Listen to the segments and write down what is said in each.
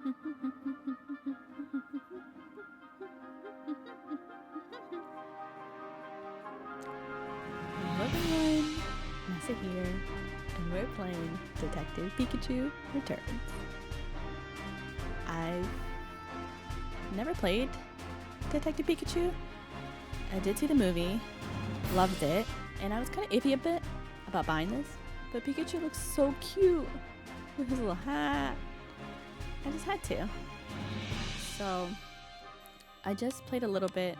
Hello everyone, Nessa here, and we're playing Detective Pikachu Returns. I've never played Detective Pikachu. I did see the movie, loved it, and I was kind of iffy a bit about buying this, but Pikachu looks so cute with his little hat. I just had to. So I just played a little bit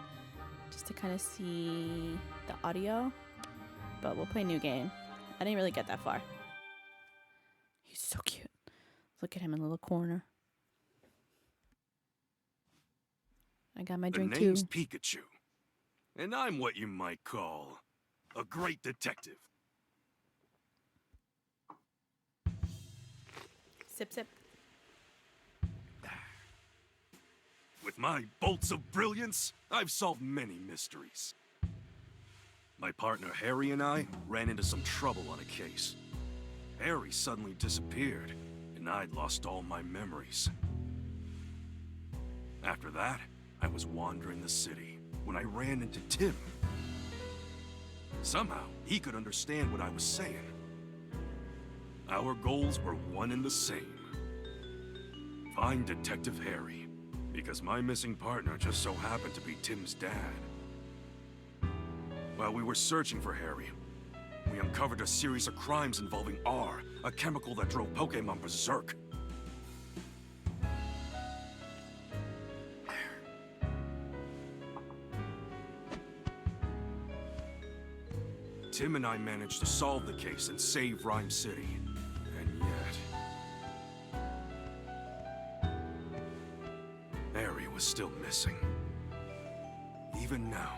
just to kind of see the audio, but we'll play a new game. I didn't really get that far. He's so cute. Look at him in the little corner. I got my drink too. The name's Pikachu, and I'm what you might call a great detective. Sip, sip. With my bolts of brilliance, I've solved many mysteries. My partner Harry and I ran into some trouble on a case. Harry suddenly disappeared, and I'd lost all my memories. After that, I was wandering the city when I ran into Tim. Somehow, he could understand what I was saying. Our goals were one and the same. Find Detective Harry, because my missing partner just so happened to be Tim's dad. While we were searching for Harry, we uncovered a series of crimes involving R, a chemical that drove Pokémon berserk. Tim and I managed to solve the case and save Rhyme City. And yet... Harry was still missing. Even now,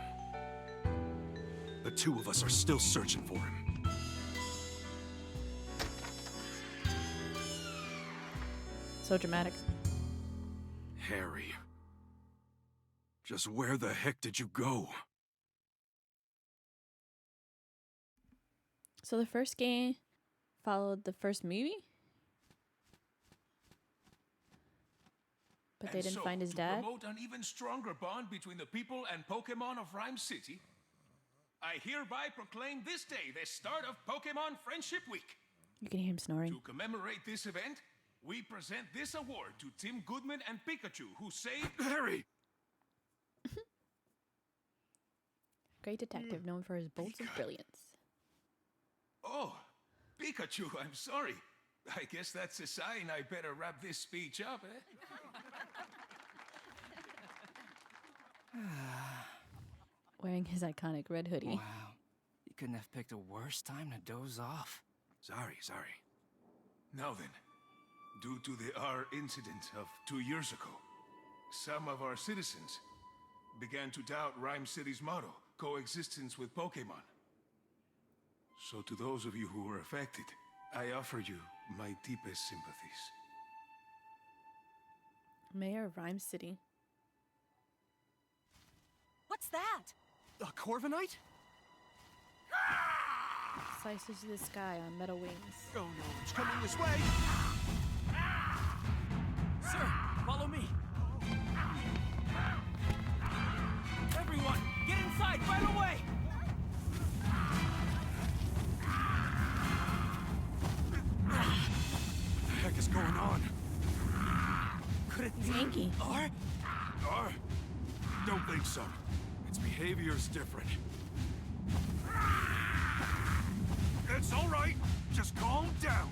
the two of us are still searching for him. So dramatic. Harry. Just where the heck did you go? So the first game followed the first movie? But they didn't find his dad? To promote an even stronger bond between the people and Pokémon of Rhyme City, I hereby proclaim this day the start of Pokémon Friendship Week. You can hear him snoring. To commemorate this event, we present this award to Tim Goodman and Pikachu, who saved... Harry! Great detective known for his bolts of brilliance. Oh, Pikachu, I'm sorry. I guess that's a sign I better wrap this speech up, eh? Wearing his iconic red hoodie. Wow. You couldn't have picked a worse time to doze off. Sorry. Now then, due to the R incident of 2 years ago, some of our citizens began to doubt Rhyme City's motto, coexistence with Pokémon. So to those of you who were affected, I offer you my deepest sympathies. Mayor of Rhyme City. What's that? A Corviknight? Slices the sky on metal wings. Oh no, it's coming this way! Sir, follow me! Everyone, get inside right away! What the heck is going on? Could it He's be Yankee. R? Don't think so. Its behavior's different. It's all right. Just calm down.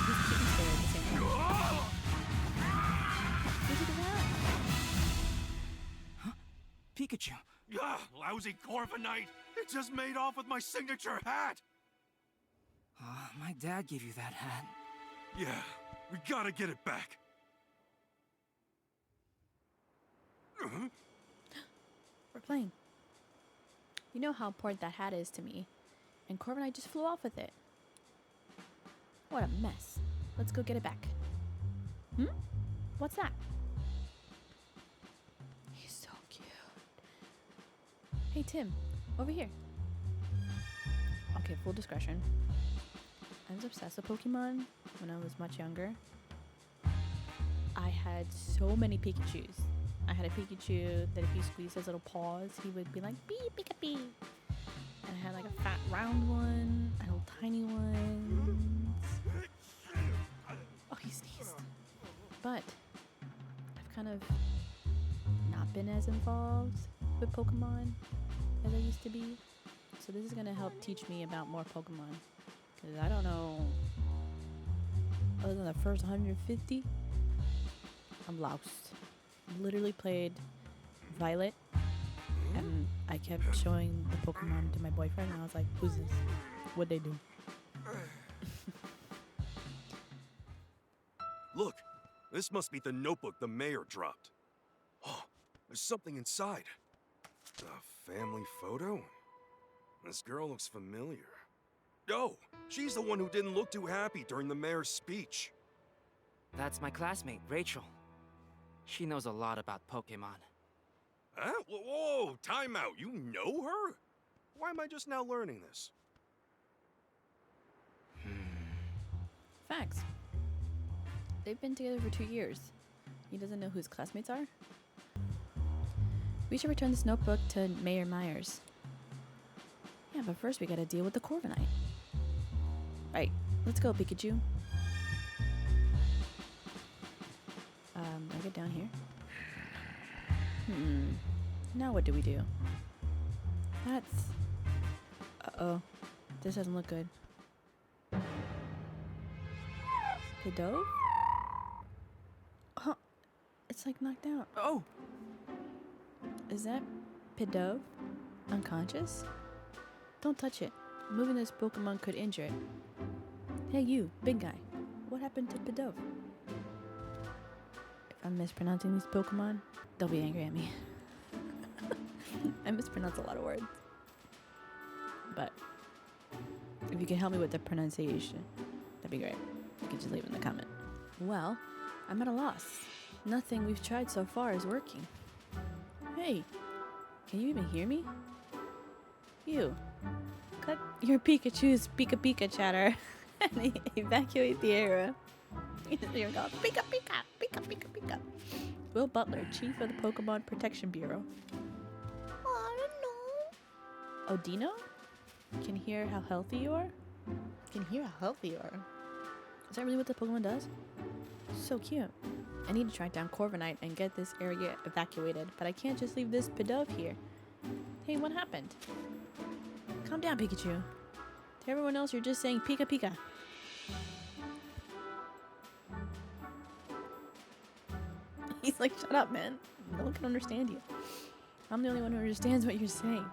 He's kicking scared at the same time. Did you do that? Huh? Pikachu. Lousy Corviknight! It just made off with my signature hat! My dad gave you that hat. Yeah, we gotta get it back. We're playing. You know how important that hat is to me. And Corbin and I just flew off with it. What a mess. Let's go get it back. What's that? He's so cute. Hey Tim, over here. Okay, full discretion. I was obsessed with Pokemon when I was much younger. I had so many Pikachus. I had a Pikachu that if you squeeze his little paws, he would be like, beep, pika, beep. And I had like a fat round one, and little tiny ones. Oh, he sneezed. But I've kind of not been as involved with Pokemon as I used to be. So this is going to help teach me about more Pokemon. Because I don't know, other than the first 150, I'm lost. Literally played Violet, and I kept showing the Pokemon to my boyfriend, and I was like, who's this? What'd they do? Look, this must be the notebook the mayor dropped. Oh, there's something inside. A family photo? This girl looks familiar. Oh, she's the one who didn't look too happy during the mayor's speech. That's my classmate, Rachel. She knows a lot about Pokémon. Huh? Whoa, time out. You know her? Why am I just now learning this? Facts. They've been together for 2 years. He doesn't know who his classmates are? We should return this notebook to Mayor Myers. Yeah, but first we gotta deal with the Corviknight. Right, let's go, Pikachu. Do I get down here? Now what do we do? That's... Uh-oh. This doesn't look good. Pidove? Huh. It's like knocked out. Oh! Is that Pidove? Unconscious? Don't touch it. Moving this Pokemon could injure it. Hey you, big guy. What happened to Pidove? If I'm mispronouncing these Pokemon, they'll be angry at me. I mispronounce a lot of words. But if you can help me with the pronunciation, that'd be great. You can just leave it in the comment. Well, I'm at a loss. Nothing we've tried so far is working. Hey, can you even hear me? You. Cut your Pikachu's Pika Pika chatter and evacuate the area. Here we go. Pika Pika, Pika Pika Pika. Will Butler, Chief of the Pokemon Protection Bureau. I don't know. Odino? Can hear how healthy you are? Can hear how healthy you are. Is that really what the Pokemon does? So cute. I need to track down Corviknight and get this area evacuated, but I can't just leave this Pidove here. Hey, what happened? Calm down, Pikachu. To everyone else, you're just saying Pika Pika. He's like, shut up, man. No one can understand you. I'm the only one who understands what you're saying.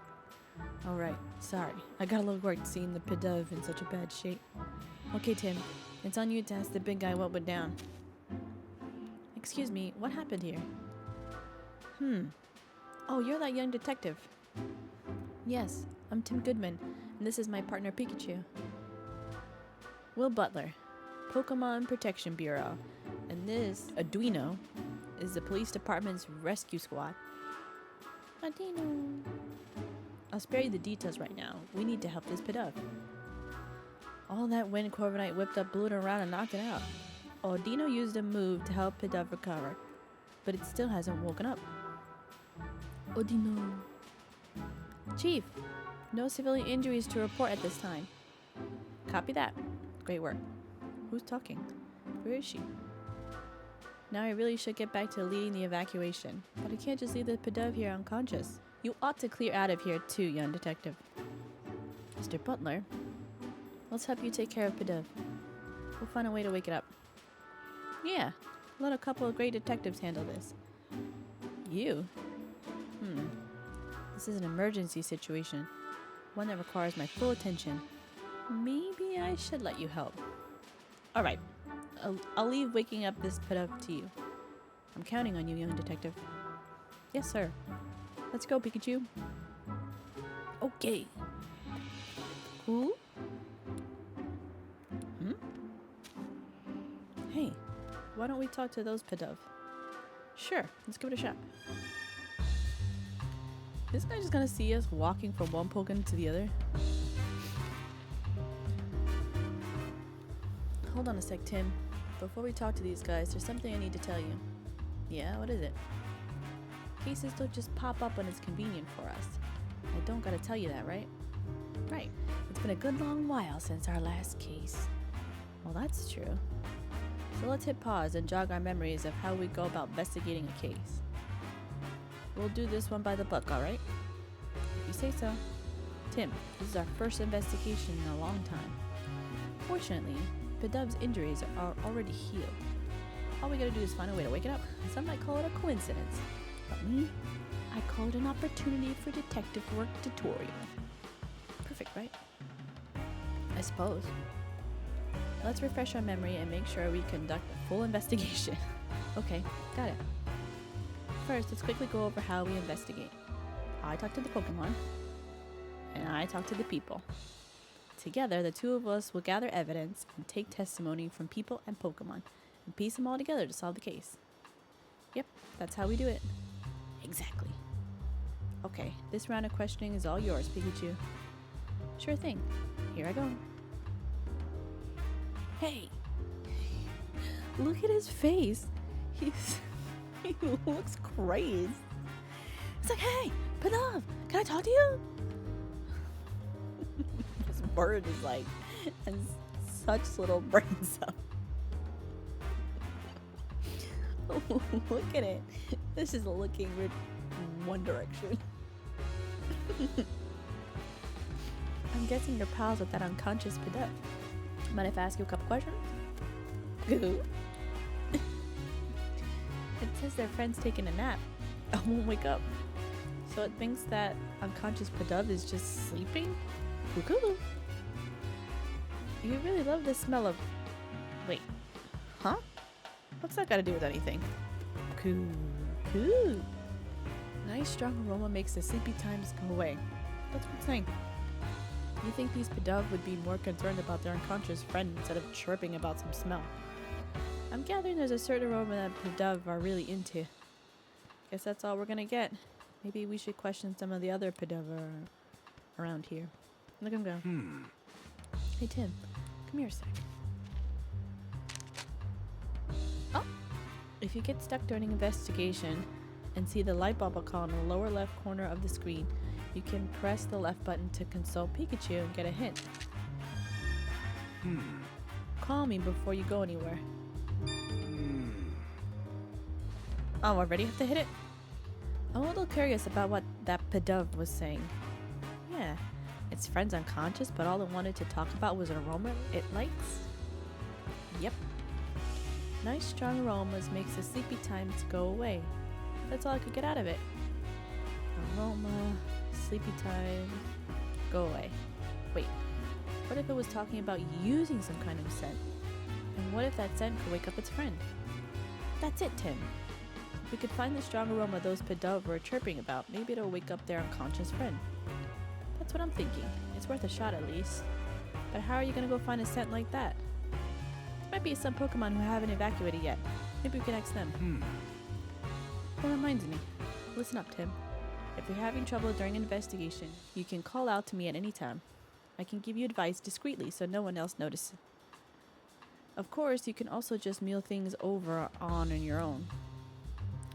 Alright, sorry. I got a little worried seeing the Pidove in such a bad shape. Okay, Tim. It's on you to ask the big guy what went down. Excuse me, what happened here? Oh, you're that young detective. Yes, I'm Tim Goodman, and this is my partner Pikachu. Will Butler, Pokemon Protection Bureau, and this, Arduino, is the police department's rescue squad. Arduino. I'll spare you the details right now. We need to help this Pidove. All that wind Corviknight whipped up blew it around and knocked it out. Odino used a move to help Pidove recover, but it still hasn't woken up. Odino. Chief, no civilian injuries to report at this time. Copy that. Great work. Who's talking? Where is she? Now I really should get back to leading the evacuation, but I can't just leave the Pidove here unconscious. You ought to clear out of here too, young detective. Mr. Butler, let's help you take care of Pidove. We'll find a way to wake it up. Yeah, let a couple of great detectives handle this. You? This is an emergency situation. One that requires my full attention. Maybe I should let you help. Alright, I'll leave waking up this Pidove to you. I'm counting on you, young detective. Yes, sir. Let's go, Pikachu. Okay. Who? Hey, why don't we talk to those Pidove? Sure, let's give it a shot. This guy just gonna see us walking from one Pokemon to the other? Hold on a sec, Tim. before we talk to these guys, there's something I need to tell you. Yeah, what is it? Cases don't just pop up when it's convenient for us. I don't gotta tell you that, right? Right. It's been a good long while since our last case. Well, that's true. So let's hit pause and jog our memories of how we go about investigating a case. We'll do this one by the book, alright? If you say so. Tim, this is our first investigation in a long time. Fortunately, Pidov's injuries are already healed. All we gotta do is find a way to wake it up. Some might call it a coincidence. But me, I call it an opportunity for detective work tutorial. Perfect, right? I suppose. Let's refresh our memory and make sure we conduct a full investigation. Okay, got it. First, let's quickly go over how we investigate. I talk to the Pokémon, and I talk to the people. Together, the two of us will gather evidence and take testimony from people and Pokémon, and piece them all together to solve the case. Yep, that's how we do it. Exactly. Okay, this round of questioning is all yours, Pikachu. Sure thing. Here I go. Hey! Look at his face. He looks crazed. It's like, hey, Pidov, can I talk to you? This bird is like, has such little brain cells. Look at it. This is looking in one direction. I'm guessing you're pals with that unconscious Pidov. Mind if I ask you a couple questions? Goo. It says their friend's taking a nap. I won't wake up. So it thinks that unconscious Pidov is just sleeping? Cuckoo. You really love the smell of... Wait. Huh? What's that got to do with anything? Cuckoo. Nice strong aroma makes the sleepy times go away. That's what it's saying. You think these Pidov would be more concerned about their unconscious friend instead of chirping about some smell? I'm gathering there's a certain aroma that Pidov are really into. Guess that's all we're gonna get. Maybe we should question some of the other Pidov around here. Look at him go. Hey Tim, come here a sec. Oh! If you get stuck during an investigation and see the light bulb icon in the lower left corner of the screen, you can press the left button to consult Pikachu and get a hint. Call me before you go anywhere. Oh, already have to hit it? I'm a little curious about what that Pidov was saying. Yeah, its friend's unconscious, but all it wanted to talk about was an aroma it likes? Yep. Nice strong aromas makes the sleepy times go away. That's all I could get out of it. Aroma, sleepy time, go away. Wait, what if it was talking about using some kind of scent? And what if that scent could wake up its friend? That's it, Tim. If we could find the strong aroma those Pidov were chirping about, maybe it'll wake up their unconscious friend. That's what I'm thinking. It's worth a shot at least. But how are you gonna go find a scent like that? There might be some Pokemon who haven't evacuated yet. Maybe we can ask them. That reminds me. Listen up, Tim. If you're having trouble during an investigation, you can call out to me at any time. I can give you advice discreetly so no one else notices. Of course, you can also just mull things over on your own.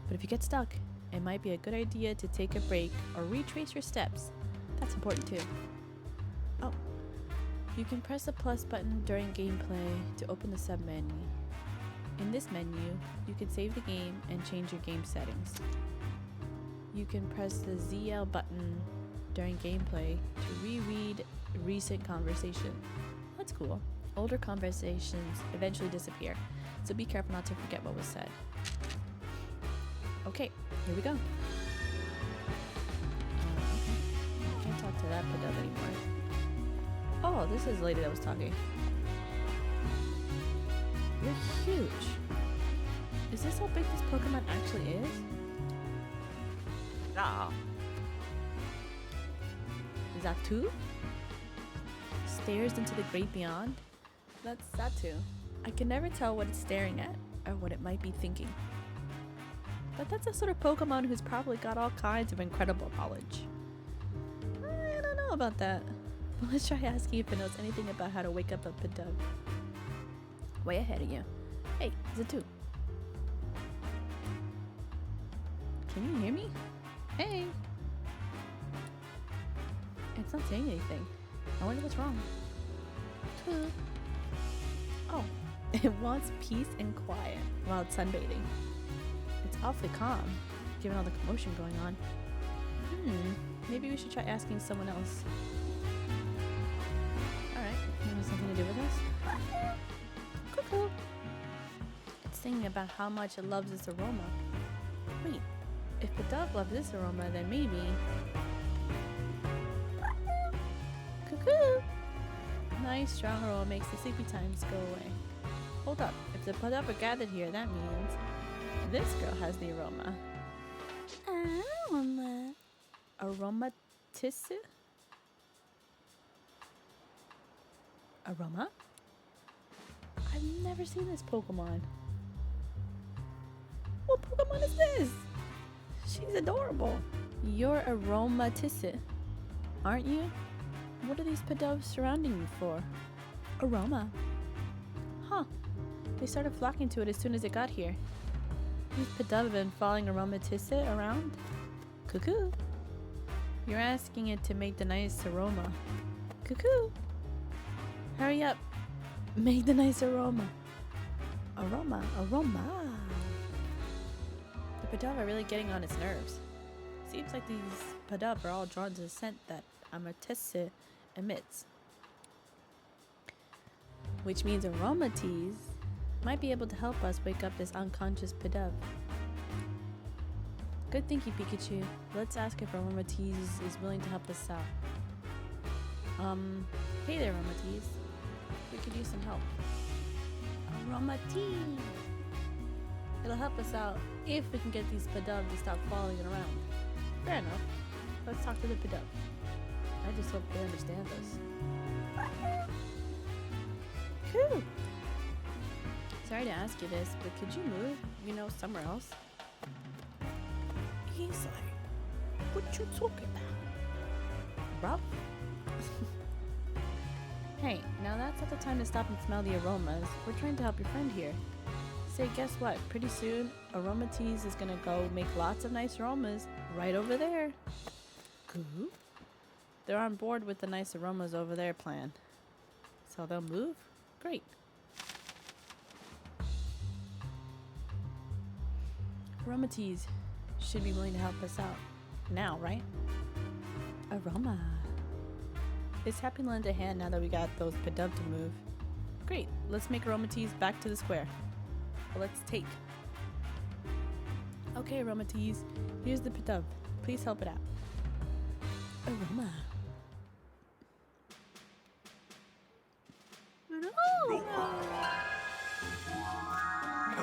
But if you get stuck, it might be a good idea to take a break or retrace your steps. That's important too. Oh, you can press the plus button during gameplay to open the sub-menu. In this menu, you can save the game and change your game settings. You can press the ZL button during gameplay to reread recent conversation. That's cool. Older conversations eventually disappear, so be careful not to forget what was said. Okay, here we go. Okay. I can't talk to that Pidov anymore. Oh, this is the lady that was talking. You're huge. Is this how big this Pokemon actually is? Yeah. Is that two? Stares into the great beyond? That's Satu. I can never tell what it's staring at or what it might be thinking. But that's a sort of Pokemon who's probably got all kinds of incredible knowledge. I don't know about that. But let's try asking if it knows anything about how to wake up a Pidov. Way ahead of you. Hey, is it 2? Can you hear me? Hey! It's not saying anything. I wonder what's wrong. 2. Oh, it wants peace and quiet while it's sunbathing. It's awfully calm, given all the commotion going on. Maybe we should try asking someone else. Alright, you want something to do with this? Cuckoo! It's thinking about how much it loves this aroma. Wait, if the dove loves this aroma, then maybe... Cuckoo! Nice strong aroma makes the sleepy times go away. Hold up, if the dove are gathered here, that means this girl has the aroma. Aroma. Aromatis? Aroma? I've never seen this Pokemon. What Pokemon is this? She's adorable. You're Aromatis, aren't you? What are these Padoves surrounding you for? Aroma. Huh. They started flocking to it as soon as it got here. These Padove have been following Aromatis around? Cuckoo. You're asking it to make the nice aroma. Cuckoo. Hurry up. Make the nice aroma. Aroma. The Padove are really getting on its nerves. Seems like these Padove are all drawn to the scent that Aromatis emits. Which means Aromatis might be able to help us wake up this unconscious Padove. Good thinking, Pikachu. Let's ask if Aromatis is willing to help us out. Hey there, Aromatis. We could use some help. Aromatis! It'll help us out if we can get these Padove to stop following around. Fair enough. Let's talk to the Padove. I just hope they understand us. Cool! Sorry to ask you this, but could you move, somewhere else? He's like, what you talking about? Rough? Hey, now that's not the time to stop and smell the aromas. We're trying to help your friend here. Say, guess what? Pretty soon, Aromatis is gonna go make lots of nice aromas right over there. Cool. They're on board with the nice aromas over there plan. So they'll move? Great. Aromatis should be willing to help us out. Now, right? Aroma. It's happy to lend a hand now that we got those Padove to move. Great, let's make Aromatis back to the square. Well, let's take. Okay, Aromatis, here's the Padove. Please help it out. Aroma.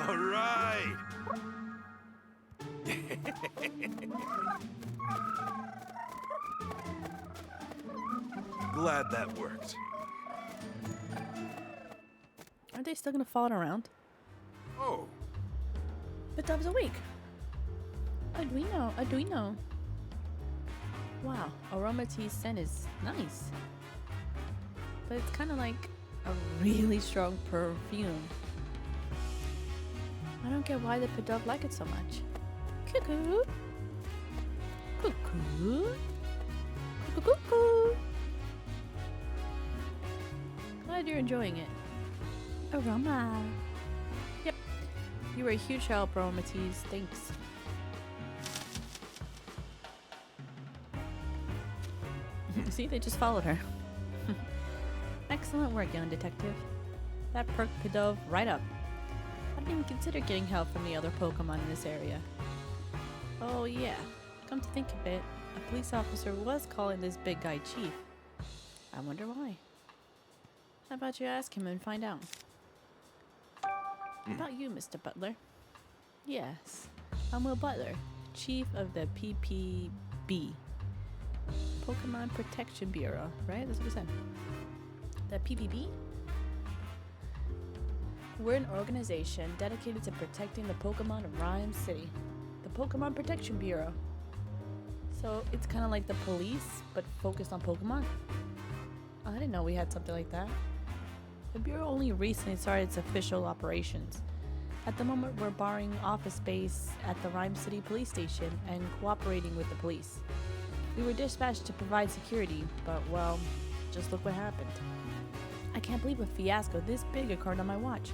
All right. Glad that worked. Aren't they still gonna follow it around? Oh, Padove's awake. Arduino. Wow, Aromatis scent is nice. But it's kind of like a really strong perfume. I don't get why the Padove like it so much. Cuckoo. Cuckoo. Cuckoo cuckoo. Glad you're enjoying it. Aroma. Yep. You were a huge help, Aromatis. Thanks. See, they just followed her. Excellent work, young detective. That perked Padove right up. I didn't even consider getting help from the other Pokemon in this area. Oh yeah, come to think of it, a police officer was calling this big guy Chief. I wonder why. How about you ask him and find out? About you, Mr. Butler. Yes, I'm Will Butler, Chief of the PPB. Pokemon Protection Bureau, right? That's what it said. The PPB? We're an organization dedicated to protecting the Pokemon of Rhyme City. The Pokemon Protection Bureau. So it's kind of like the police, but focused on Pokemon? I didn't know we had something like that. The Bureau only recently started its official operations. At the moment, we're borrowing office space at the Rhyme City Police Station and cooperating with the police. We were dispatched to provide security, but well, just look what happened. I can't believe a fiasco this big occurred on my watch.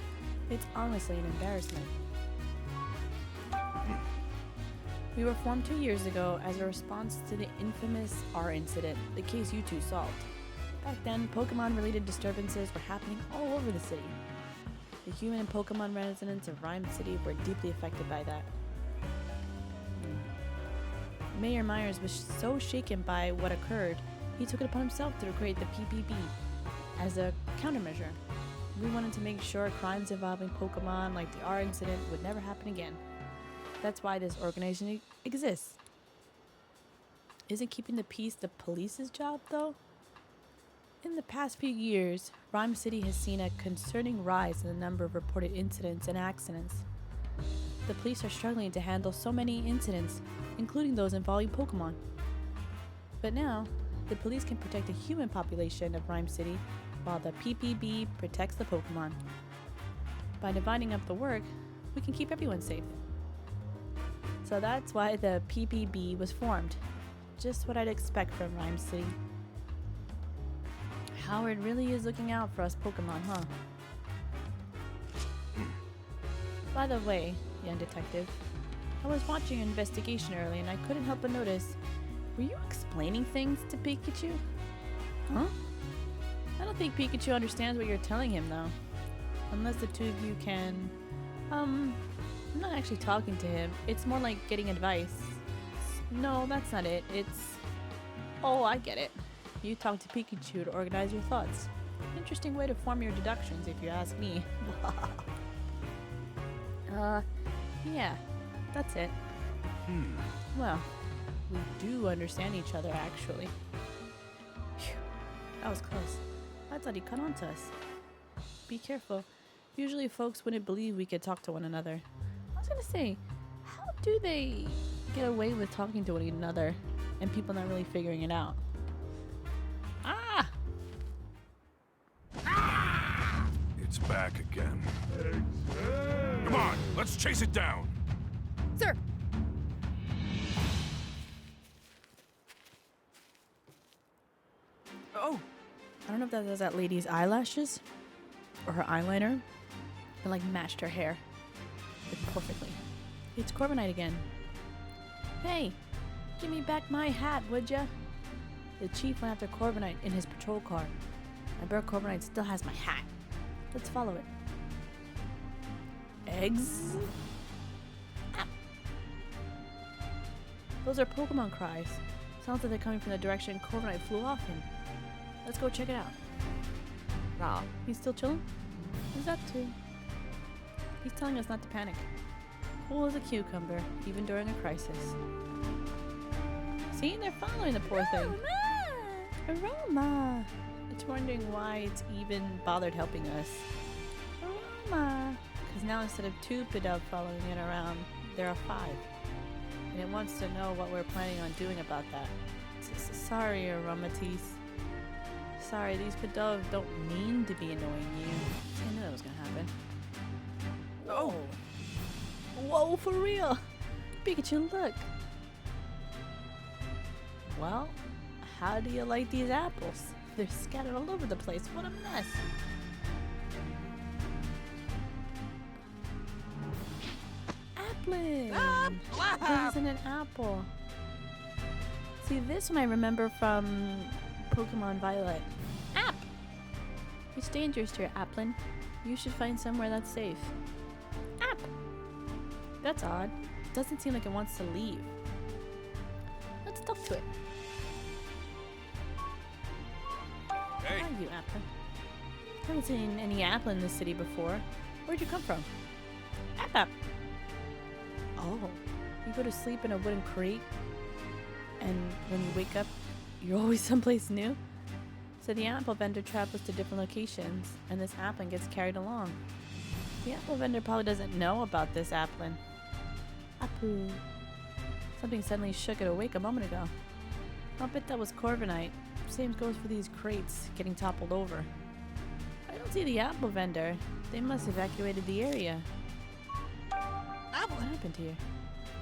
It's honestly an embarrassment. We were formed 2 years ago as a response to the infamous R incident, the case you two solved. Back then, Pokemon-related disturbances were happening all over the city. The human and Pokemon residents of Rhyme City were deeply affected by that. Mayor Myers was so shaken by what occurred, he took it upon himself to create the PPB as a countermeasure. We wanted to make sure crimes involving Pokemon like the R incident would never happen again. That's why this organization exists. Isn't keeping the peace the police's job, though? In the past few years, Rhyme City has seen a concerning rise in the number of reported incidents and accidents. The police are struggling to handle so many incidents, including those involving Pokemon. But now, the police can protect the human population of Rhyme City, while the PPB protects the Pokemon. By dividing up the work, we can keep everyone safe. So that's why the PPB was formed. Just what I'd expect from Rhyme City. Howard really is looking out for us Pokemon, huh? By the way, young detective, I was watching your investigation early and I couldn't help but notice, were you explaining things to Pikachu? Huh? I don't think Pikachu understands what you're telling him, though. Unless the two of you can... I'm not actually talking to him. It's more like getting advice. No, that's not it. It's... Oh, I get it. You talk to Pikachu to organize your thoughts. Interesting way to form your deductions, if you ask me. Yeah, that's it. Well, we do understand each other, actually. Phew, that was close. I thought he cut on to us. Be careful. Usually folks wouldn't believe we could talk to one another. I was gonna say, how do they get away with talking to one another and people not really figuring it out? It's back again. Come on, let's chase it down. Sir! Oh! I don't know if that was that lady's eyelashes or her eyeliner. It like matched her hair. Like, perfectly. It's Corviknight again. Hey! Give me back my hat, would ya? The chief went after Corviknight in his patrol car. I bet Corviknight still has my hat. Let's follow it. Eggs? Ah. Those are Pokemon cries. Sounds like they're coming from the direction Corviknight flew off in. Let's go check it out. Nah, He's still chilling? He's up to? He's telling us not to panic. Cool as a cucumber, even during a crisis. See, they're following the poor thing. Aroma! It's wondering why it's even bothered helping us. Aroma! Because now instead of 2 Pidove following it around, there are 5. And it wants to know what we're planning on doing about that. Sorry, Aromatisse. Sorry, these Pidove don't mean to be annoying you. I knew that was gonna happen. Oh! Whoa, for real! Pikachu, look! Well, how do you like these apples? They're scattered all over the place. What a mess! Applin! This isn't an apple. See, this one I remember from Pokemon Violet. App! It's dangerous here, Applin. You should find somewhere that's safe. App! That's odd. It doesn't seem like it wants to leave. Let's talk to it. Hey, How are you, Applin? Haven't seen any Applin in this city before. Where'd you come from? App! Oh, you go to sleep in a wooden crate, and when you wake up, you're always someplace new? So the apple vendor travels to different locations, and this Applin gets carried along. The apple vendor probably doesn't know about this Applin. Apple. Something suddenly shook it awake a moment ago. I'll bet that was Corviknight. Same goes for these crates getting toppled over. I don't see the apple vendor. They must have evacuated the area. happened here?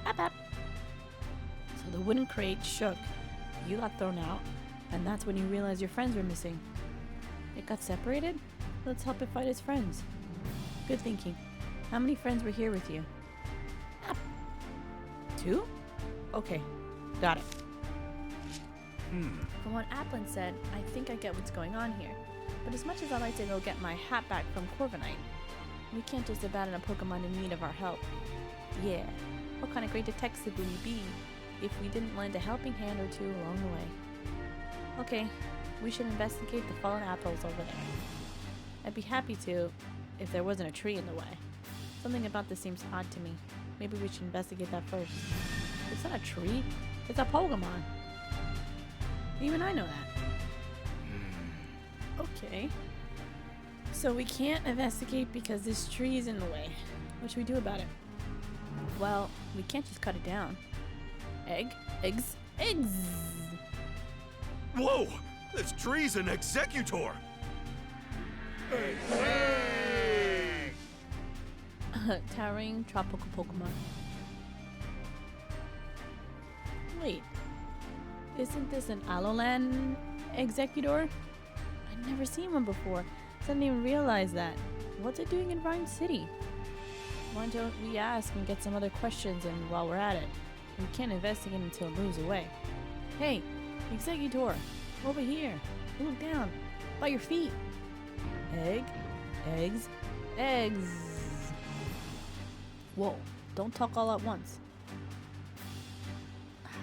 App, app. So the wooden crate shook, you got thrown out, and that's when you realized your friends were missing. It got separated? Let's help it find its friends. Good thinking. How many friends were here with you? App. 2? Okay, got it. From what Applin said, I think I get what's going on here. But as much as I'd like to go get my hat back from Corviknight, we can't just abandon a Pokemon in need of our help. Yeah, what kind of great detective would we be if we didn't lend a helping hand or two along the way? Okay, we should investigate the fallen apples over there. I'd be happy to if there wasn't a tree in the way. Something about this seems odd to me. Maybe we should investigate that first. It's not a tree, it's a Pokemon. Even I know that. Okay. So we can't investigate because this tree is in the way. What should we do about it? Well, we can't just cut it down. Eggs. Whoa! This tree's an Executor! Towering tropical Pokemon. Wait. Isn't this an Alolan Executor? I've never seen one before. I didn't even realize that. What's it doing in Rhyme City? Why don't we ask and get some other questions in while we're at it? We can't investigate until it moves away. Hey, Executor, over here. Look down. By your feet. Eggs. Whoa, don't talk all at once.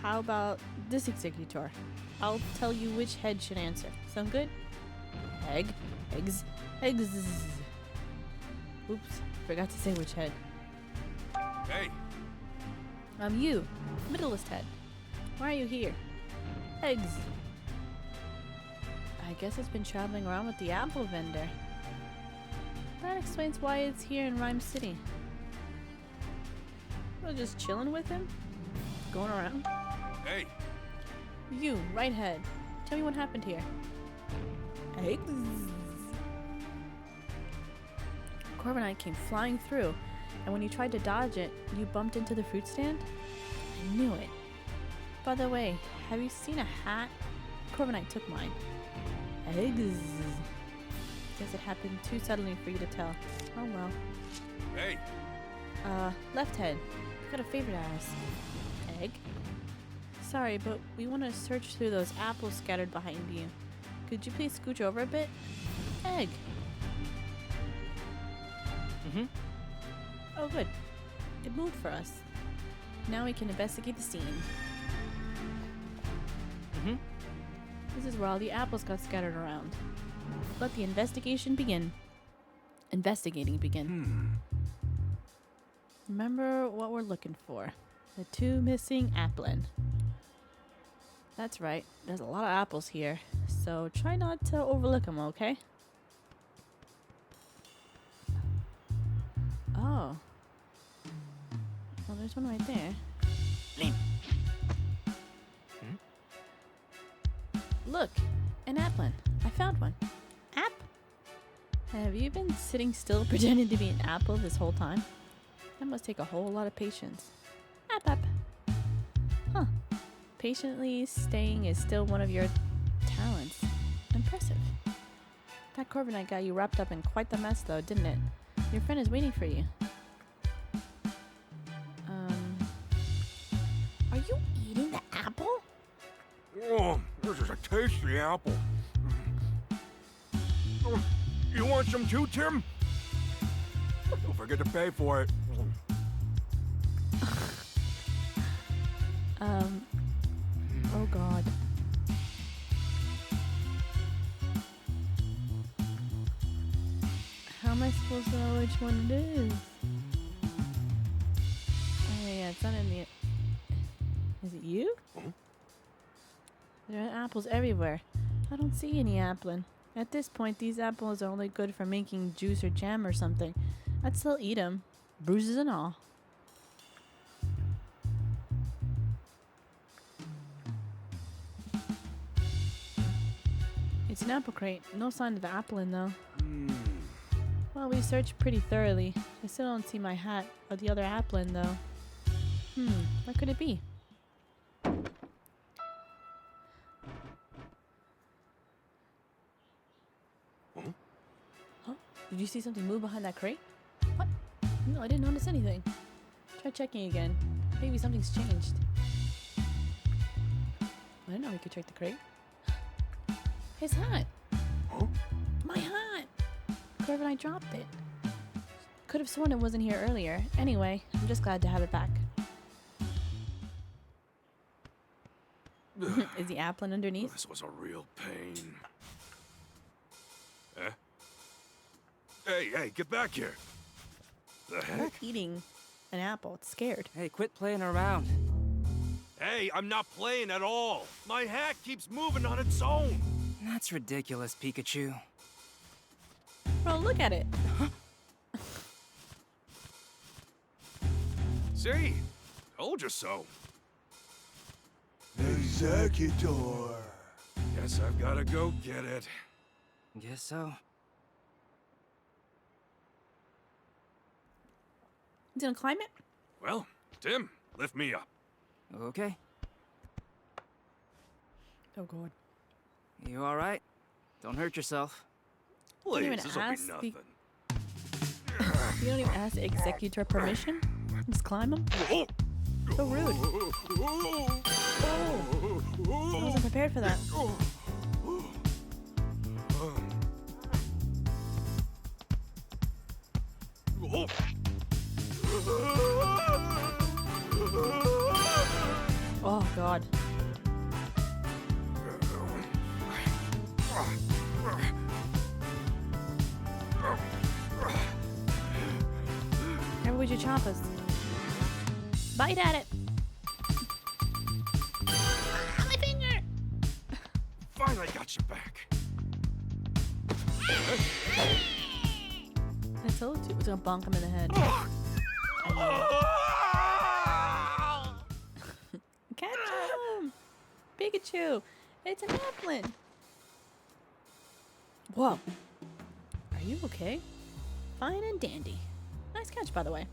How about this Executor? I'll tell you which head should answer. Sound good? Eggs. Oops, forgot to say which head. Hey! I'm you, middlest head. Why are you here? Eggs. I guess it's been traveling around with the apple vendor. That explains why it's here in Rhyme City. We're just chilling with him? Going around? Hey! You, right head. Tell me what happened here. Eggs. Corviknight came flying through, and when you tried to dodge it, you bumped into the fruit stand? I knew it. By the way, have you seen a hat? Corviknight took mine. Eggs. Guess it happened too suddenly for you to tell. Oh well. Hey! Left head. I've got a favor to ask. Egg? Sorry, but we want to search through those apples scattered behind you. Could you please scooch over a bit? Egg. Oh, good. It moved for us. Now we can investigate the scene. This is where all the apples got scattered around. Let the investigation begin. Remember what we're looking for. The 2 missing Applin. That's right. There's a lot of apples here. So try not to overlook them, okay? Oh. Well, there's one right there. Look, an Applin. I found one. App? Have you been sitting still pretending to be an apple this whole time? That must take a whole lot of patience. App. Huh. Patiently staying is still one of your talents. Impressive. That Corviknight got you wrapped up in quite the mess though, didn't it? Your friend is waiting for you. Are you eating the apple? Oh, this is a tasty apple. Oh, you want some too, Tim? Don't forget to pay for it. Oh God. How am I supposed to know which one it is? Oh yeah, it's not in the... Is it you? Huh? There are apples everywhere. I don't see any Applin. At this point, these apples are only good for making juice or jam or something. I'd still eat them, bruises and all. It's an apple crate. No sign of the Applin though. Well, we searched pretty thoroughly. I still don't see my hat or the other Applin though. What could it be? Huh? Did you see something move behind that crate? What? No, I didn't notice anything. Try checking again. Maybe something's changed. I didn't know we could check the crate. His hat! Huh? My hat! Corv and I dropped it. Could have sworn it wasn't here earlier. Anyway, I'm just glad to have it back. Is the applin underneath? This was a real pain. Eh? Hey, get back here! The It's heck? eating an apple. It's scared. Hey, quit playing around. Hey, I'm not playing at all! My hat keeps moving on its own! That's ridiculous, Pikachu. Bro, look at it. See? Told you so. Executor. Guess I've gotta go get it. Guess so. He's gonna climb it? Well, Tim, lift me up. Okay. Oh, God. You all right? Don't hurt yourself. Don't even Please, this'll be ask the- nothing. You don't even ask the executor permission? Just climb him? Oh! So rude. Oh! I wasn't prepared for that. Oh, God. Where would you chop us? Bite at it. My finger. Fine, I got you back. I told you it was gonna bonk him in the head. Catch him! Pikachu! It's an applin! Whoa! Are you okay? Fine and dandy. Nice catch, by the way.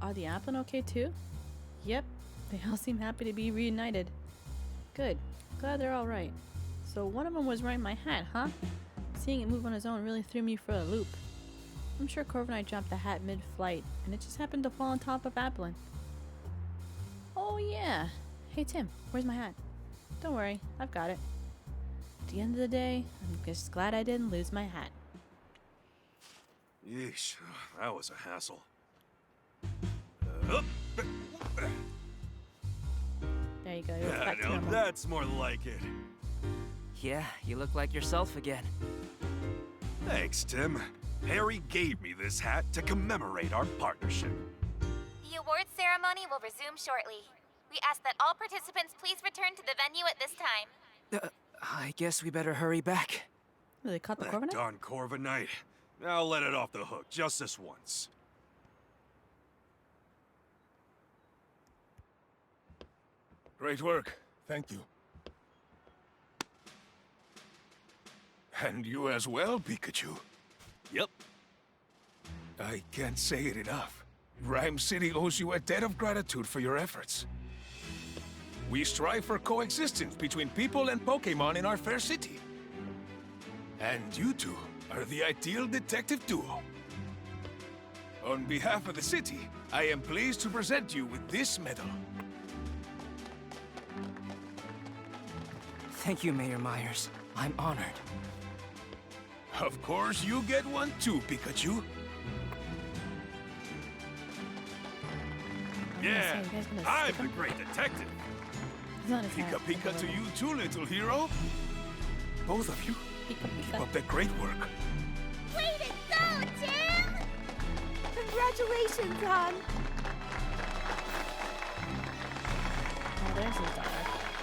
Are the applin okay too? Yep, they all seem happy to be reunited. Good. Glad they're alright. So one of them was wearing my hat, huh? Seeing it move on its own really threw me for a loop. I'm sure Corv and I dropped the hat mid-flight, and it just happened to fall on top of Applin. Oh yeah. Hey Tim, where's my hat? Don't worry, I've got it. At the end of the day, I'm just glad I didn't lose my hat. Yeesh, that was a hassle. There you go. You're Yeah, back to no, normal. that's more like it. Yeah, you look like yourself again. Thanks, Tim. Harry gave me this hat to commemorate our partnership. The awards ceremony will resume shortly. We ask that all participants please return to the venue at this time. I guess we better hurry back. Oh, they caught the That Corviknight? darn Corviknight. I'll let it off the hook just this once. Great work. Thank you. And you as well, Pikachu. Yep. I can't say it enough. Rhyme City owes you a debt of gratitude for your efforts. We strive for coexistence between people and Pokémon in our fair city. And you two are the ideal detective duo. On behalf of the city, I am pleased to present you with this medal. Thank you, Mayor Myers. I'm honored. Of course, you get one too, Pikachu. Yeah, you guys gonna I'm stick the him? great detective. He's not his hat. Pika Pika to you too, little hero. Both of you, Pika keep Pika. up the great work. Way to go, Tim! Congratulations, hon! Oh, there's his daughter.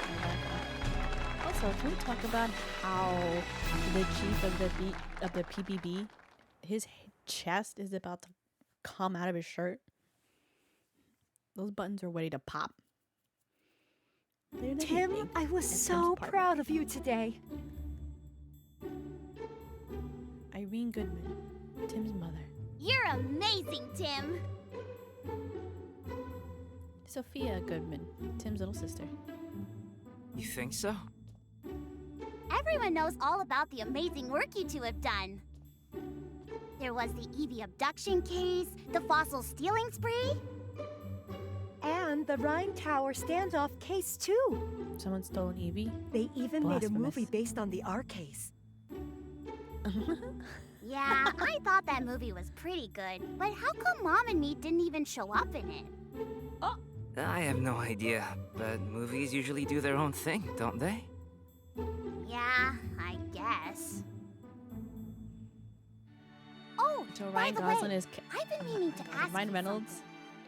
in the background. Also, can we talk about how the chief of the PBB, his chest is about to come out of his shirt? Those buttons are ready to pop. They're Tim, everything. I was And so Tim's partner. proud of you today. Irene Goodman, Tim's mother. You're amazing, Tim! Sophia Goodman, Tim's little sister. You think so? Everyone knows all about the amazing work you two have done. There was the Evie abduction case, the fossil stealing spree. And the Rhine Tower standoff case, too. Someone stole an Eevee? They even made a Blasphemous. movie based on the R case. Yeah, I thought that movie was pretty good. But how come Mom and me didn't even show up in it? I have no idea, but movies usually do their own thing, don't they? Yeah, I guess. Oh, So by Ryan the Gosling way, is I've been meaning to ask Ryan you Reynolds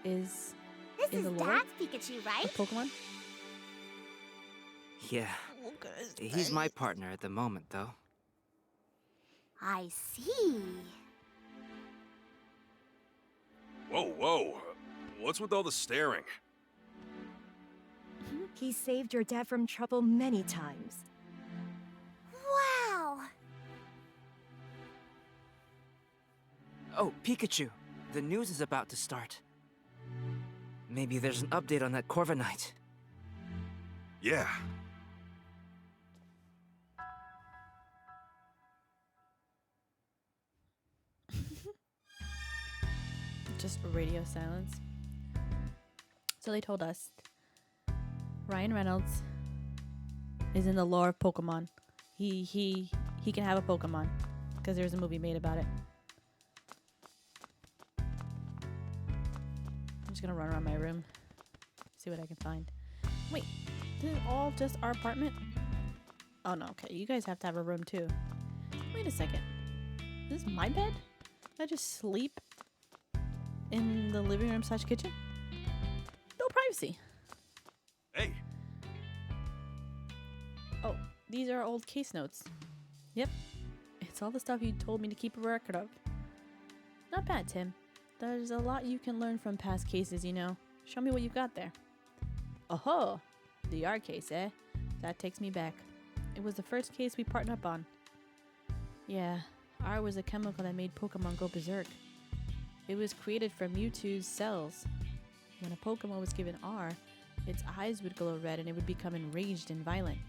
is something. This in is the lore Dad's Pikachu, right? of Pokemon. Yeah. He's my partner at the moment, though. I see. Whoa, whoa. What's with all the staring? He saved your dad from trouble many times. Wow. Oh, Pikachu. The news is about to start. Maybe there's an update on that Corviknight. Yeah. Just radio silence. So they told us Ryan Reynolds is in the lore of Pokemon. He can have a Pokemon because there's a movie made about it. I'm just gonna run around my room, see what I can find. Wait, this is all just our apartment? Oh no, okay, you guys have to have a room too. Wait a second. This is my bed? I just sleep in the living room / kitchen? No privacy. Hey, Oh, these are old case notes. Yep. It's all the stuff you told me to keep a record of. Not bad, Tim. There's a lot you can learn from past cases, you know. Show me what you got there. Oh, the R case, eh? That takes me back. It was the first case we partnered up on. Yeah, R was a chemical that made Pokemon go berserk. It was created from Mewtwo's cells. When a Pokemon was given R, its eyes would glow red and it would become enraged and violent.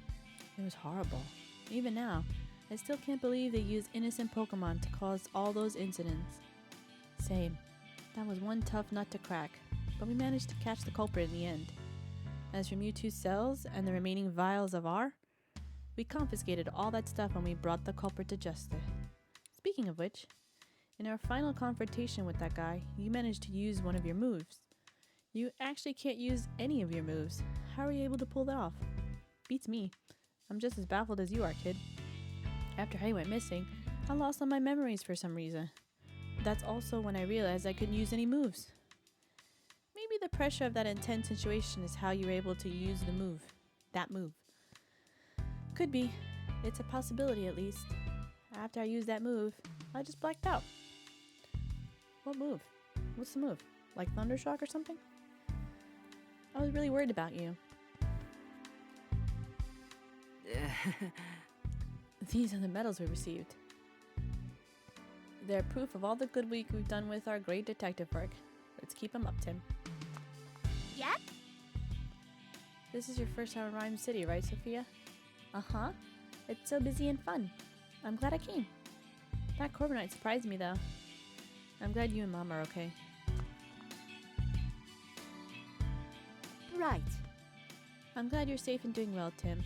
It was horrible. Even now, I still can't believe they used innocent Pokemon to cause all those incidents. Same. That was one tough nut to crack, but we managed to catch the culprit in the end. As for Mewtwo's cells and the remaining vials of R, we confiscated all that stuff when we brought the culprit to justice. Speaking of which, in our final confrontation with that guy, you managed to use one of your moves. You actually can't use any of your moves. How are you able to pull that off? Beats me. I'm just as baffled as you are, kid. After Harry went missing, I lost all my memories for some reason. That's also when I realized I couldn't use any moves. Maybe the pressure of that intense situation is how you were able to use the move. That move. Could be. It's a possibility at least. After I used that move, I just blacked out. What move? What's the move? Like Thundershock or something? I was really worried about you. These are the medals we received. They're proof of all the good work we've done with our great detective work. Let's keep them up, Tim. Yep. This is your first time in Rhyme City, right, Sophia? Uh-huh. It's so busy and fun. I'm glad I came. That Corviknight surprised me, though. I'm glad you and Mom are okay. Right. I'm glad you're safe and doing well, Tim,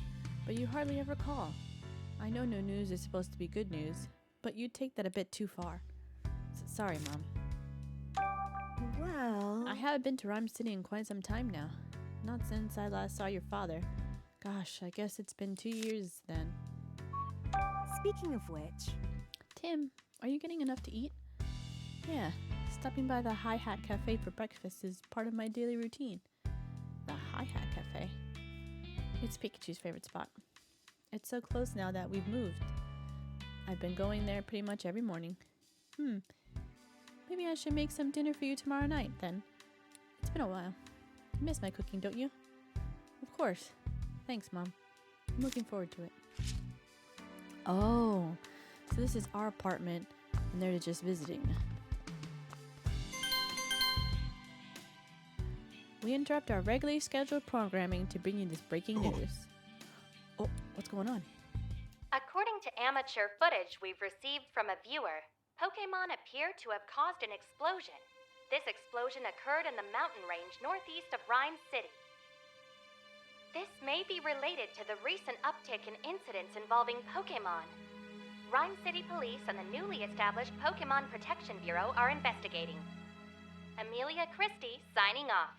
but you hardly ever call. I know no news is supposed to be good news, but you take that a bit too far. Sorry, Mom. Well... I haven't been to Rhyme City in quite some time now. Not since I last saw your father. Gosh, I guess it's been 2 years then. Speaking of which... Tim, are you getting enough to eat? Yeah, stopping by the Hi Hat Cafe for breakfast is part of my daily routine. The Hi Hat Cafe? It's Pikachu's favorite spot. It's so close now that we've moved. I've been going there pretty much every morning. Maybe I should make some dinner for you tomorrow night, then. It's been a while. You miss my cooking, don't you? Of course. Thanks, Mom. I'm looking forward to it. Oh, so this is our apartment, and they're just visiting. We interrupt our regularly scheduled programming to bring you this breaking news. Oh, what's going on? According to amateur footage we've received from a viewer, Pokémon appear to have caused an explosion. This explosion occurred in the mountain range northeast of Rhyme City. This may be related to the recent uptick in incidents involving Pokémon. Rhyme City Police and the newly established Pokémon Protection Bureau are investigating. Amelia Christie signing off.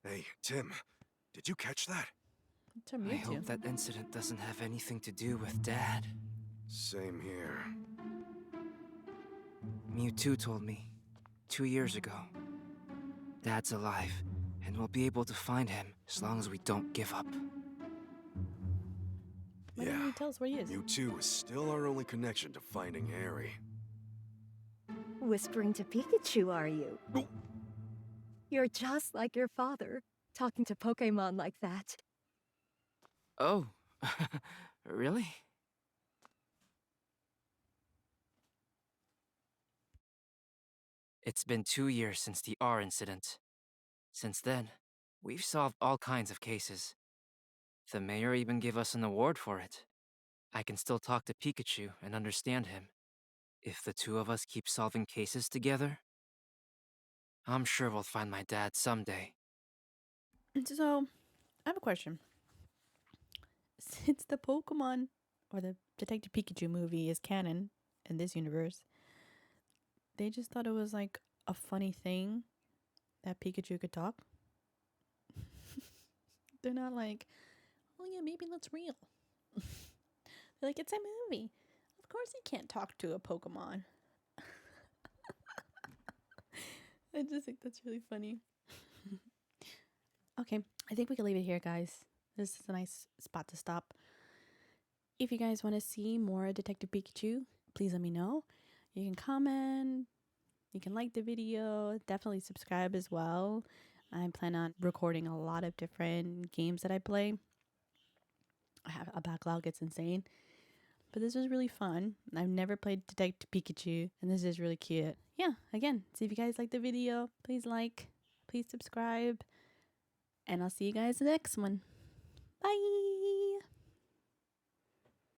Hey, Tim, did you catch that? Turn I Mewtwo. hope that incident doesn't have anything to do with Dad. Same here. Mewtwo told me 2 years ago. Dad's alive, and we'll be able to find him as long as we don't give up. Why didn't he tell us where he is? Mewtwo is still our only connection to finding Harry. Whispering to Pikachu, are you? You're just like your father, talking to Pokémon like that. Oh, really? It's been 2 years since the R incident. Since then, we've solved all kinds of cases. The mayor even gave us an award for it. I can still talk to Pikachu and understand him. If the two of us keep solving cases together, I'm sure we'll find my dad someday. So, I have a question. Since the Pokemon or the Detective Pikachu movie is canon in this universe, they just thought it was like a funny thing that Pikachu could talk. They're not like, oh yeah, maybe that's real. They're like, it's a movie. Of course he can't talk to a Pokemon. I just think that's really funny. Okay, I think we can leave it here, guys. This is a nice spot to stop. If you guys want to see more Detective Pikachu, please let me know. You can comment. You can like the video. Definitely subscribe as well. I plan on recording a lot of different games that I play. I have a backlog. It's insane. But this was really fun. I've never played Detective Pikachu, and this is really cute. Yeah, again, see if you guys like the video. Please like, please subscribe, and I'll see you guys in the next one. Bye!